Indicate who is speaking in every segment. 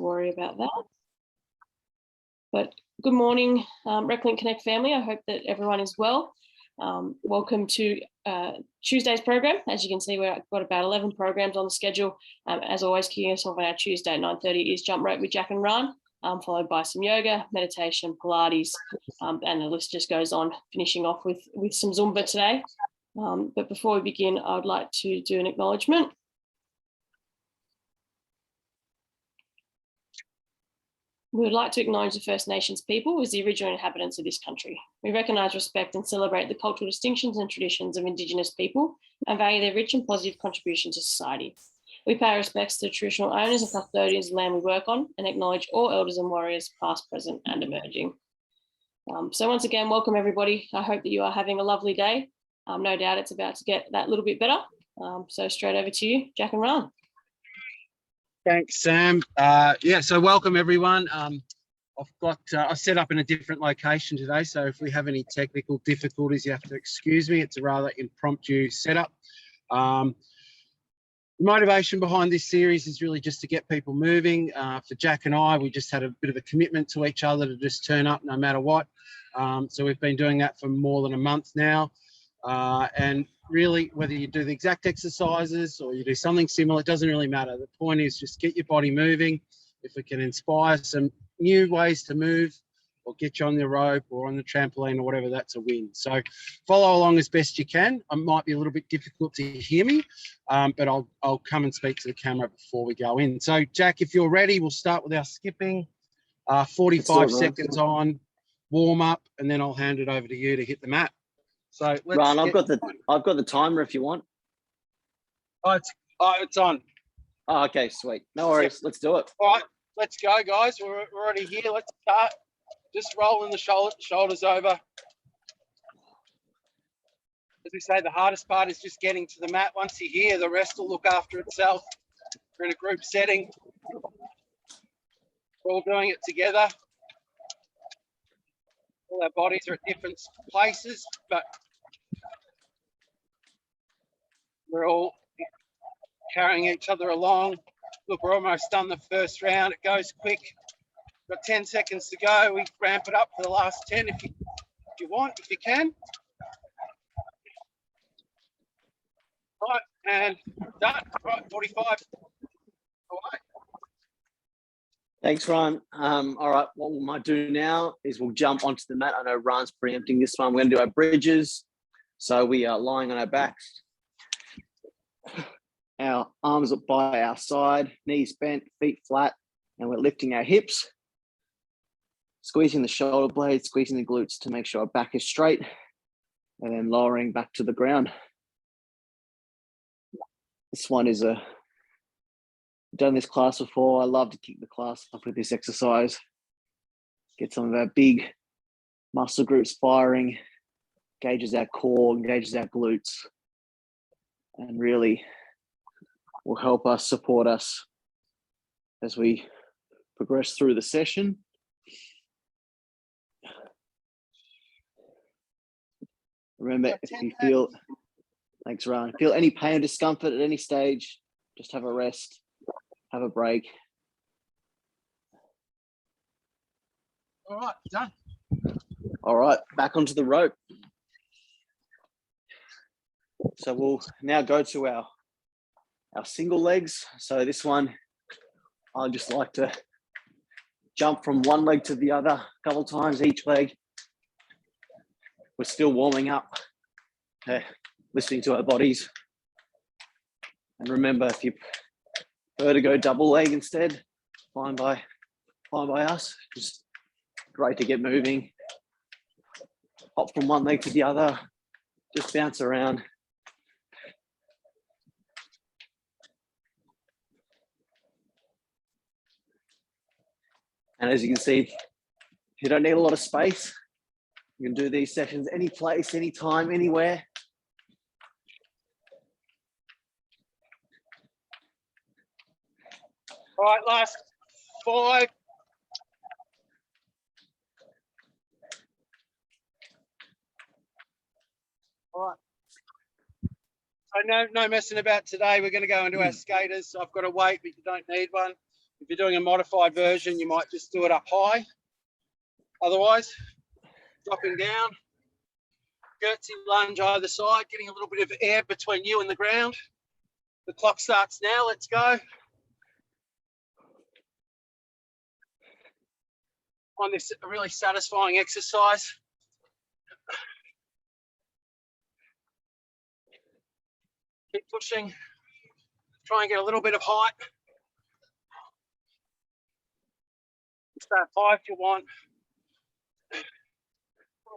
Speaker 1: worry about that. But good morning, RecLink Connect family. I hope that everyone is well. Welcome to Tuesday's program. As you can see, we've got about 11 programs on the schedule. As always, kicking us off on our Tuesday at 9:30 is Jump Rope with Jack and Rhan, followed by some yoga, meditation, Pilates, and the list just goes on, finishing off with some Zumba today. But before we begin, I would like to do an acknowledgement. We would like to acknowledge the First Nations people as the original inhabitants of this country. We recognise, respect and celebrate the cultural distinctions and traditions of Indigenous people and value their rich and positive contribution to society. We pay our respects to the traditional owners and custodians of the land we work on and acknowledge all elders and warriors, past, present and emerging. So once again, welcome everybody. I hope that you are having a lovely day. No doubt it's about to get that little bit better. So straight over to you, Jack and Rhan.
Speaker 2: Thanks, Sam. So welcome everyone. I've set up in a different location today, so if we have any technical difficulties, you have to excuse me. It's a rather impromptu setup. The motivation behind this series is really just to get people moving. For Jack and I, we just had a bit of a commitment to each other to just turn up no matter what. So we've been doing that for more than a month now. And really, whether you do the exact exercises or you do something similar, it doesn't really matter. The point is just get your body moving. If we can inspire some new ways to move or get you on the rope or on the trampoline or whatever, that's a win. So follow along as best you can. It might be a little bit difficult to hear me, but I'll come and speak to the camera before we go in. So Jack, if you're ready, we'll start with our skipping. 45 seconds on, warm up, and then I'll hand it over to you to hit the mat. So
Speaker 3: Rhan, I've got the timer if you want.
Speaker 2: It's on.
Speaker 3: Oh, okay, sweet. No worries. Let's do it.
Speaker 2: All right, let's go, guys. We're already here. Let's start. Just rolling the shoulders over. As we say, the hardest part is just getting to the mat. Once you're here, the rest will look after itself. We're in a group setting. We're all doing it together. All our bodies are at different places, but we're all carrying each other along. Look, we're almost done the first round. It goes quick. Got 10 seconds to go. We ramp it up for the last 10 if you want, if you can. Right, and done. Right, 45. All right.
Speaker 3: Thanks, Rhan. All right, what we might do now is we'll jump onto the mat. I know Rhan's preempting this one. We're going to do our bridges. So we are lying on our backs. Our arms up by our side, knees bent, feet flat, and we're lifting our hips, squeezing the shoulder blades, squeezing the glutes to make sure our back is straight, and then lowering back to the ground. This one is done this class before. I love to kick the class off with this exercise. Get some of our big muscle groups firing, engages our core, engages our glutes, and really will help us, support us as we progress through the session. Remember, if you feel, thanks, Rhan, feel any pain or discomfort at any stage, just have a rest, have a break.
Speaker 2: All right, done.
Speaker 3: All right, back onto the rope. So we'll now go to our single legs. So this one, I just like to jump from one leg to the other a couple times each leg. We're still warming up, listening to our bodies. And remember, if you prefer to go double leg instead, fine by us. Just great to get moving. Hop from one leg to the other, just bounce around. And as you can see, you don't need a lot of space. You can do these sessions any place, anytime, anywhere.
Speaker 2: All right, last 5. All right. So no messing about today. We're going to go into our skaters. So I've got a weight, but you don't need one. If you're doing a modified version, you might just do it up high. Otherwise, dropping down, curtsy lunge either side, getting a little bit of air between you and the ground. The clock starts now, let's go. Find this a really satisfying exercise. Keep pushing, try and get a little bit of height. Start high if you want.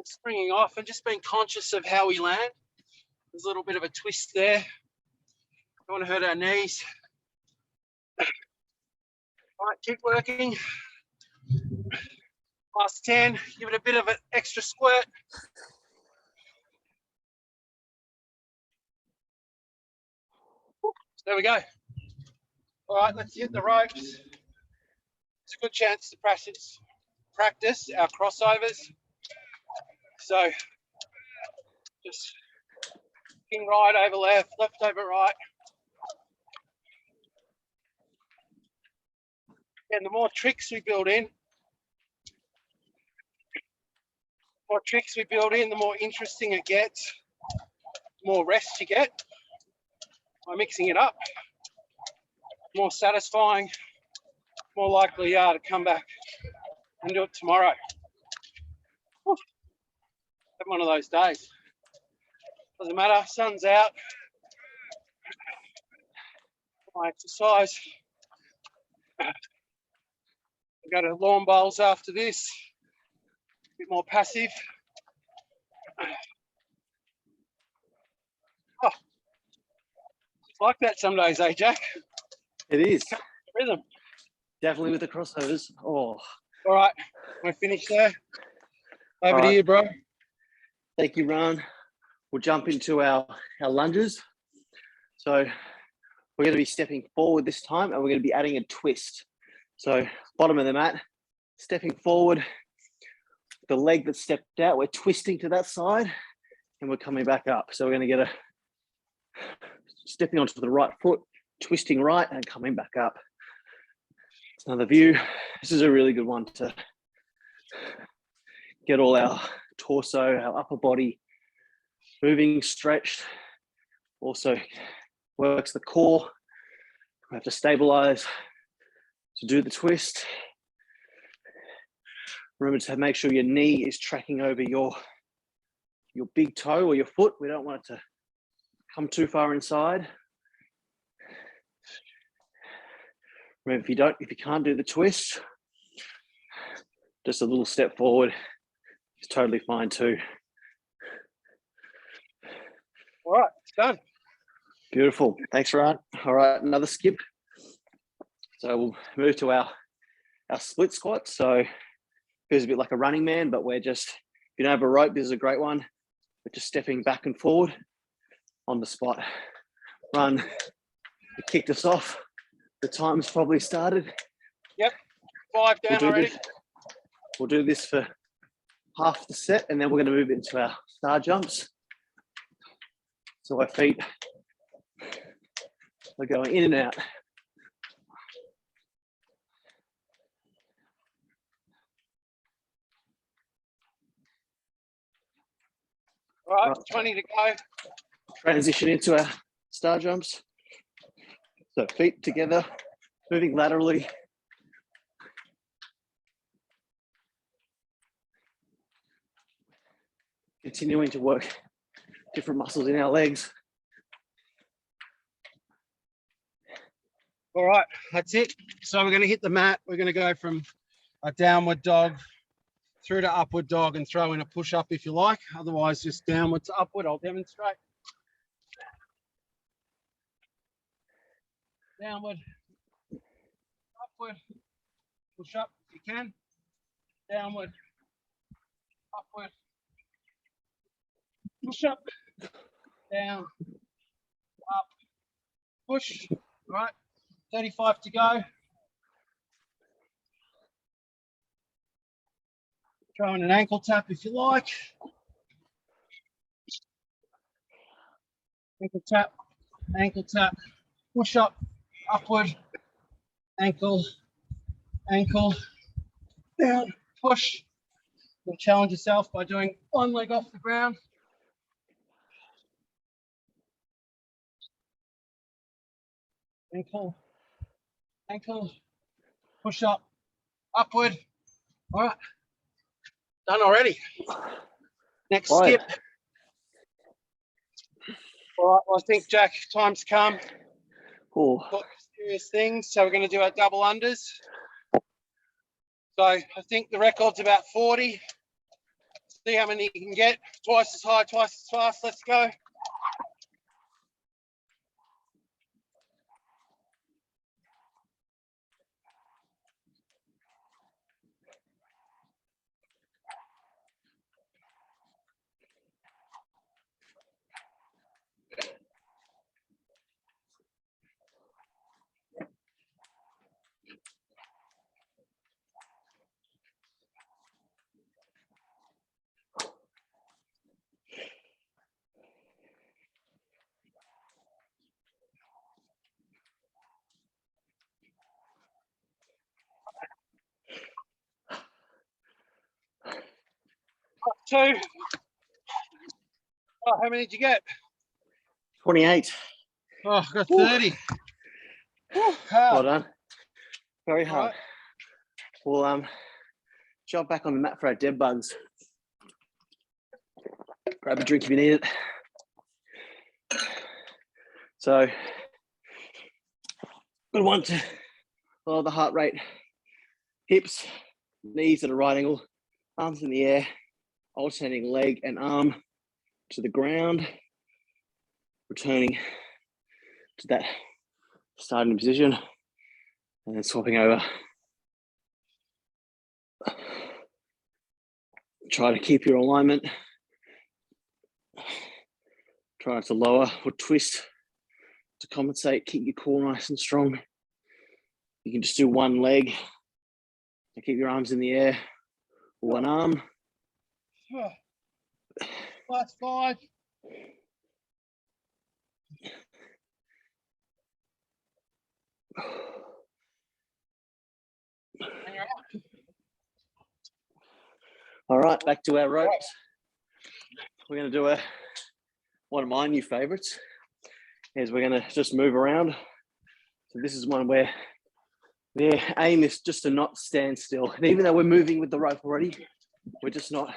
Speaker 2: Springing off and just being conscious of how we land. There's a little bit of a twist there. Don't want to hurt our knees. All right, keep working. Last 10, give it a bit of an extra squirt. There we go. All right, let's hit the ropes. It's a good chance to practice our crossovers. So just king right over left, left over right. And the more tricks we build in, the more interesting it gets, the more rest you get by mixing it up, more satisfying, more likely you are to come back and do it tomorrow. Whew. Have one of those days. Doesn't matter, sun's out. My exercise. We'll go to lawn bowls after this. A bit more passive. Oh, it's like that some days, eh, Jack?
Speaker 3: It is.
Speaker 2: Rhythm.
Speaker 3: Definitely with the crossovers. Oh.
Speaker 2: All right, we're finished there. Over
Speaker 3: All
Speaker 2: to
Speaker 3: right.
Speaker 2: you, bro.
Speaker 3: Thank you, Rhan. We'll jump into our lunges. So we're going to be stepping forward this time and we're going to be adding a twist. So bottom of the mat, stepping forward, the leg that stepped out, we're twisting to that side and we're coming back up. So we're going to get stepping onto the right foot, twisting right and coming back up. Another view. This is a really good one to get all our torso, our upper body moving, stretched. Also works the core. We have to stabilize to do the twist. Remember to make sure your knee is tracking over your big toe or your foot. We don't want it to come too far inside. Remember, if you can't do the twist, just a little step forward is totally fine too.
Speaker 2: All right, it's done.
Speaker 3: Beautiful. Thanks, Rhan. All right, another skip. So we'll move to our split squat. So feels a bit like a running man, but we're just, if you don't have a rope, this is a great one. We're just stepping back and forward on the spot. Rhan, you kicked us off. The time's probably started.
Speaker 2: Yep, 5 down already.
Speaker 3: We'll do this for half the set and then we're going to move into our star jumps. So our feet are going in and out.
Speaker 2: All right, 20 to go.
Speaker 3: Transition into our star jumps. So feet together, moving laterally. Continuing to work different muscles in our legs.
Speaker 2: All right, that's it. So we're going to hit the mat. We're going to go from a downward dog through to upward dog and throw in a push up if you like. Otherwise, just downward to upward. I'll demonstrate. Downward, upward, push up if you can. Downward, upward, push up, down, up, push. All right, 35 to go. Throw in an ankle tap if you like. Ankle tap, push up, upward, ankle, ankle, down, push. You'll challenge yourself by doing one leg off the ground. Ankle, ankle, push up, upward. All right, done already. Next skip. All right, well, I think, Jack, time's come.
Speaker 3: Oh,
Speaker 2: For serious things. So we're going to do our double unders. So I think the record's about 40. See how many you can get. Twice as high, twice as fast. Let's go. Two. Oh, how many did you get?
Speaker 3: 28.
Speaker 2: Oh, I've got 30. Hard.
Speaker 3: Well done. Very
Speaker 2: All
Speaker 3: hard.
Speaker 2: right.
Speaker 3: We'll jump back on the mat for our dead bugs. Grab a drink if you need it. So, good one to lower the heart rate. Hips, knees at a right angle, arms in the air, alternating leg and arm to the ground, returning to that starting position, and then swapping over. Try to keep your alignment. Try not to lower or twist to compensate. Keep your core nice and strong. You can just do one leg and keep your arms in the air, or one arm.
Speaker 2: Last 5.
Speaker 3: All right, back to our ropes. We're going to do one of my new favorites is we're going to just move around. So this is one where the aim is just to not stand still. And even though we're moving with the rope already, we're just not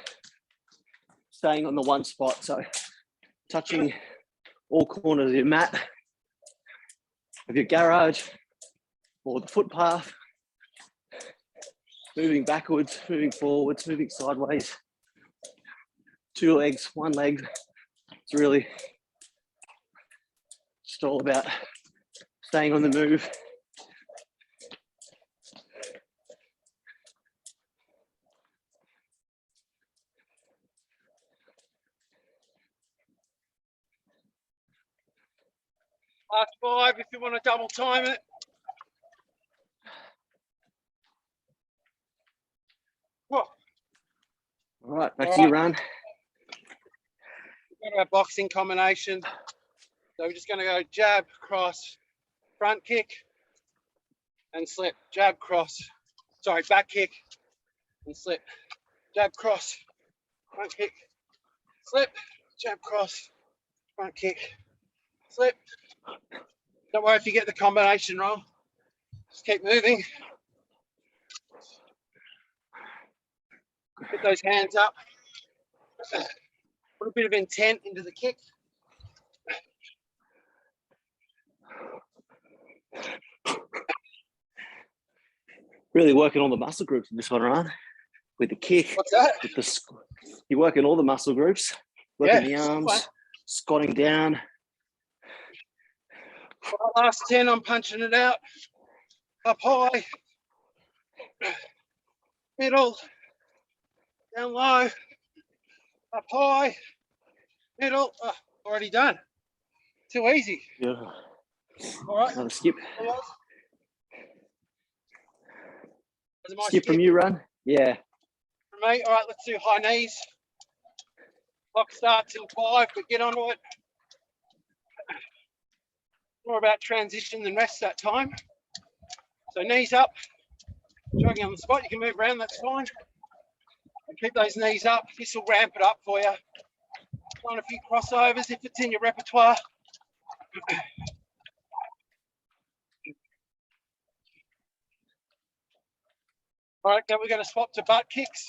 Speaker 3: staying on the one spot. So touching all corners of your mat, of your garage, or the footpath, moving backwards, moving forwards, moving sideways. 2 legs, 1 leg. It's really just all about staying on the move.
Speaker 2: Last 5 if you want to double time it. Whoa.
Speaker 3: All right, back to you, Rhan.
Speaker 2: We've got our boxing combination. So we're just going to go jab, cross, front kick, and slip. Jab, cross. Sorry, back kick and slip. Jab, cross, front kick, slip. Jab, cross, front kick, slip. Don't worry if you get the combination wrong. Just keep moving. Put those hands up. Put a bit of intent into the kick.
Speaker 3: Really working all the muscle groups in this one, Rhan. With the kick,
Speaker 2: What's that?
Speaker 3: with the you're working all the muscle groups, working the arms, squatting down.
Speaker 2: Last 10, I'm punching it out. Up high, middle, down low, up high, middle. Oh, already done. Too easy.
Speaker 3: Yeah.
Speaker 2: All right.
Speaker 3: Another skip.
Speaker 2: Skip
Speaker 3: from you, Rhan. Yeah.
Speaker 2: For me, all right, let's do high knees. Clock starts till 5, but get onto it. More about transition than rest that time. So knees up, Jogging on the spot, you can move around, that's fine. And keep those knees up. This will ramp it up for you. Trying a few crossovers if it's in your repertoire. All right, then we're going to swap to butt kicks.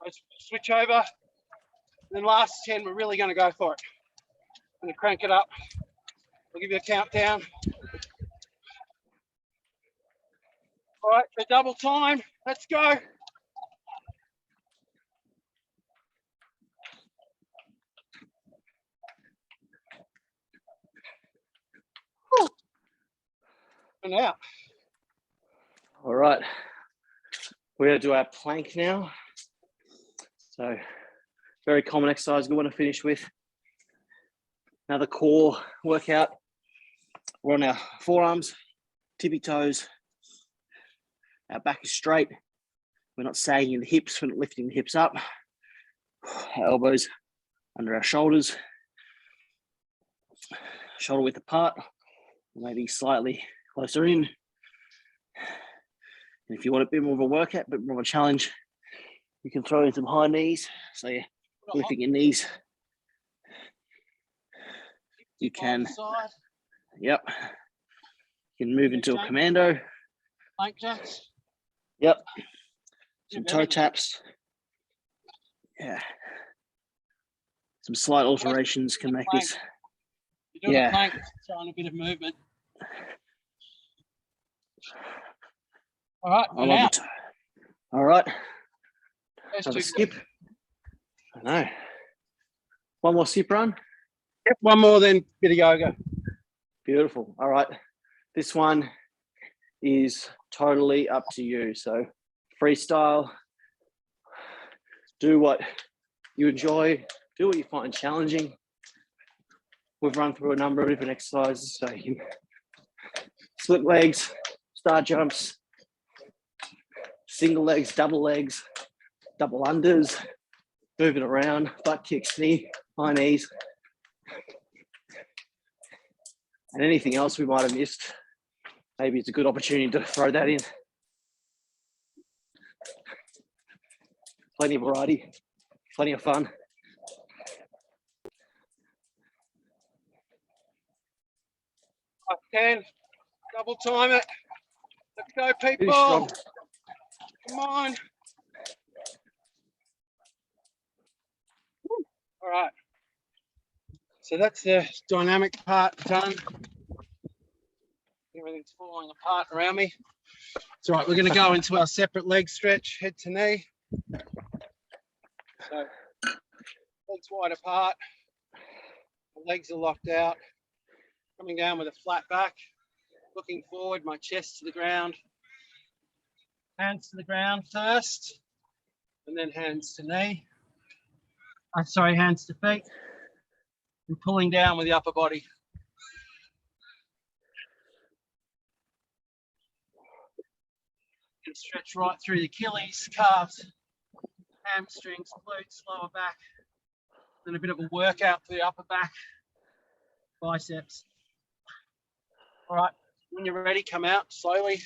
Speaker 2: Let's switch over. And then last 10, we're really going to go for it. I'm going to crank it up. I'll give you a countdown. All right, for double time, let's go. And out.
Speaker 3: All right, we're going to do our plank now. So very common exercise, good one to finish with. Another core workout. We're on our forearms, tippy toes. Our back is straight. We're not sagging the hips, we're not lifting the hips up. Our elbows under our shoulders. Shoulder width apart, maybe slightly closer in. And if you want a bit more of a workout, a bit more of a challenge, you can throw in some high knees. So you're lifting your knees. You can, yep. You can move into a commando.
Speaker 2: Plank jacks.
Speaker 3: Yep. Some toe taps. Yeah. Some slight alterations can make this.
Speaker 2: You're doing a plank, showing a bit of movement. All right,
Speaker 3: I love it. All right. Another skip. I know. One more skip run.
Speaker 2: Yep, one more, then bit of yoga.
Speaker 3: Beautiful. All right. This one is totally up to you. So freestyle. Do what you enjoy. Do what you find challenging. We've run through a number of different exercises. So you can split legs, star jumps, single legs, double unders, moving around, butt kicks, high knees, and anything else we might have missed. Maybe it's a good opportunity to throw that in. Plenty of variety, plenty of fun.
Speaker 2: I can double time it. Let's go,
Speaker 3: Finish
Speaker 2: people.
Speaker 3: strong.
Speaker 2: Come on. All right. So that's the dynamic part done. Everything's falling apart around me. It's all right. We're going to go into our separate leg stretch, head to knee. So legs wide apart. The legs are locked out. Coming down with a flat back. Looking forward, my chest to the ground. Hands to the ground first, and then hands to knee. Hands to feet. And pulling down with the upper body. And stretch right through the Achilles, calves, hamstrings, glutes, lower back. Then a bit of a workout for the upper back, biceps. All right, when you're ready, come out slowly.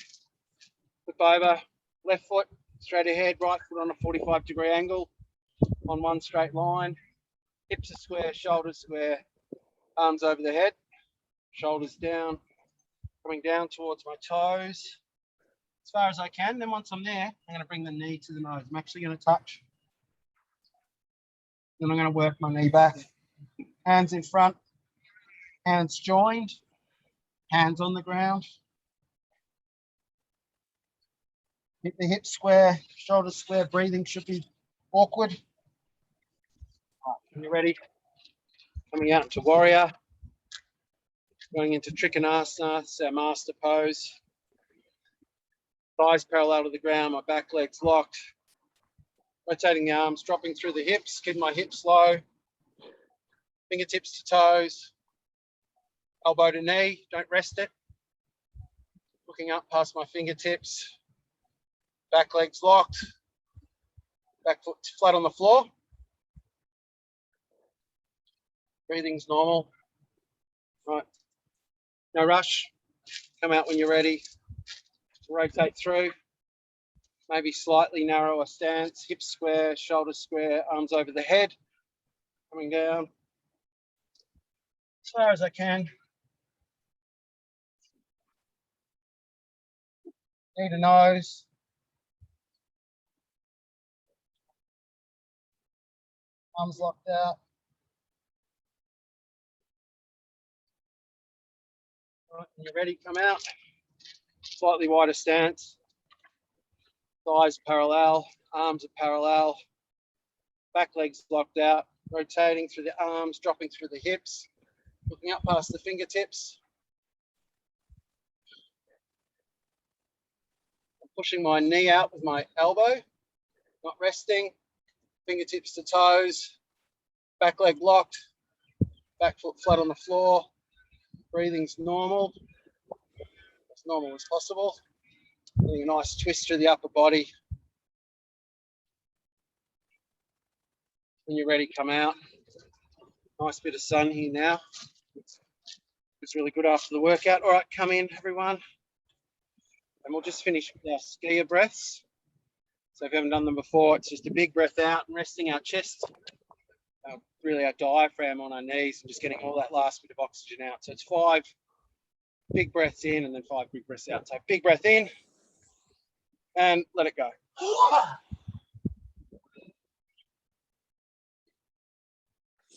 Speaker 2: Flip over, left foot straight ahead, right foot on a 45-degree angle on one straight line. Hips are square, shoulders square, arms over the head, shoulders down, coming down towards my toes as far as I can. Then once I'm there, I'm going to bring the knee to the nose. I'm actually going to touch. Then I'm going to work my knee back. Hands in front, hands joined, hands on the ground. Keep the hips square, shoulders square. Breathing should be awkward. All right, when you're ready, coming out into warrior, going into trikonasana, it's our master pose. Thighs parallel to the ground, my back legs locked. Rotating the arms, dropping through the hips, keeping my hips low. Fingertips to toes, elbow to knee, don't rest it. Looking up past my fingertips, back legs locked, back foot flat on the floor. Breathing's normal. Right, no rush. Come out when you're ready. to rotate through. Maybe slightly narrower stance, hips square, shoulders square, arms over the head, coming down as far as I can. Knee to nose. Arms locked out. All right, when you're ready, come out. Slightly wider stance. Thighs parallel, arms are parallel. Back legs locked out. Rotating through the arms, dropping through the hips. Looking up past the fingertips. I'm pushing my knee out with my elbow. Not resting. Fingertips to toes. Back leg locked. Back foot flat on the floor. Breathing's normal. As normal as possible. Getting a nice twist through the upper body. When you're ready, come out. Nice bit of sun here now. It's really good after the workout. All right, come in, everyone. And we'll just finish with our skier breaths. So if you haven't done them before, it's just a big breath out and resting our chest, really our diaphragm on our knees, and just getting all that last bit of oxygen out. So it's 5 big breaths in and then 5 big breaths out. So big breath in and let it go.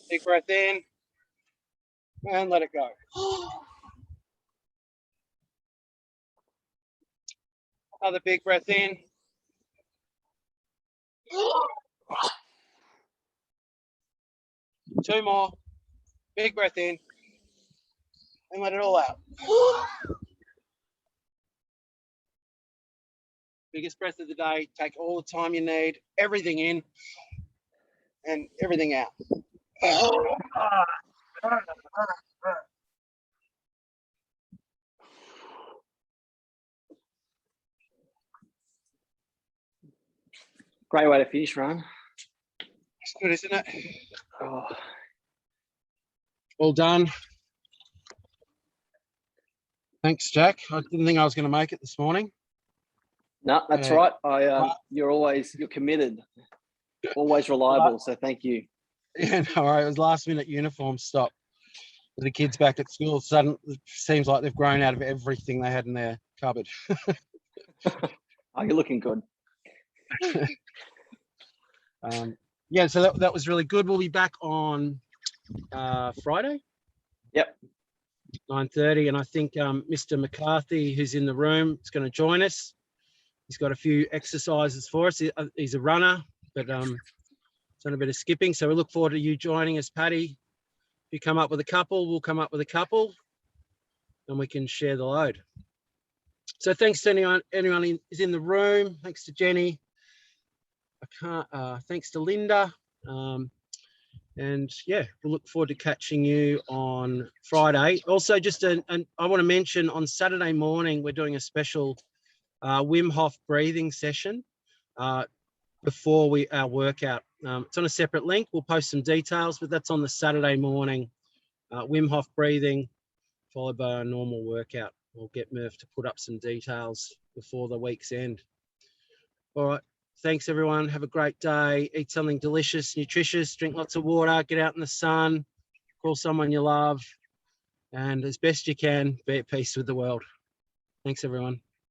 Speaker 2: Big breath in and let it go. Another big breath in. Two more. Big breath in and let it all out. Biggest breath of the day. Take all the time you need. Everything in and everything out.
Speaker 3: Great way to finish, Rhan.
Speaker 2: It's good, isn't it?
Speaker 3: Oh,
Speaker 2: Well done. Thanks, Jack. I didn't think I was going to make it this morning.
Speaker 3: no, that's
Speaker 2: Yeah.
Speaker 3: right. You're committed, always reliable. So thank you.
Speaker 2: Yeah, no, all right. It was last minute uniform stop for the kids back at school. Suddenly, it seems like they've grown out of everything they had in their cupboard.
Speaker 3: Oh, you're looking good.
Speaker 2: Yeah, so that was really good. We'll be back on Friday.
Speaker 3: Yep.
Speaker 2: 9:30, and I think Mr. McCarthy, who's in the room, is going to join us. He's got a few exercises for us. He's a runner, but done a bit of skipping. So we look forward to you joining us, Paddy. If you come up with a couple, we'll come up with a couple, and we can share the load. So thanks to anyone who's in the room. Thanks to Jenny. Thanks to Linda. And yeah, we'll look forward to catching you on Friday. Also, I want to mention on Saturday morning, we're doing a special Wim Hof breathing session before our workout. It's on a separate link. We'll post some details, but that's on the Saturday morning. Wim Hof breathing followed by a normal workout. We'll get Murph to put up some details before the week's end. All right. Thanks, everyone. Have a great day. Eat something delicious, nutritious, drink lots of water, get out in the sun, call someone you love, and as best you can, be at peace with the world. Thanks, everyone.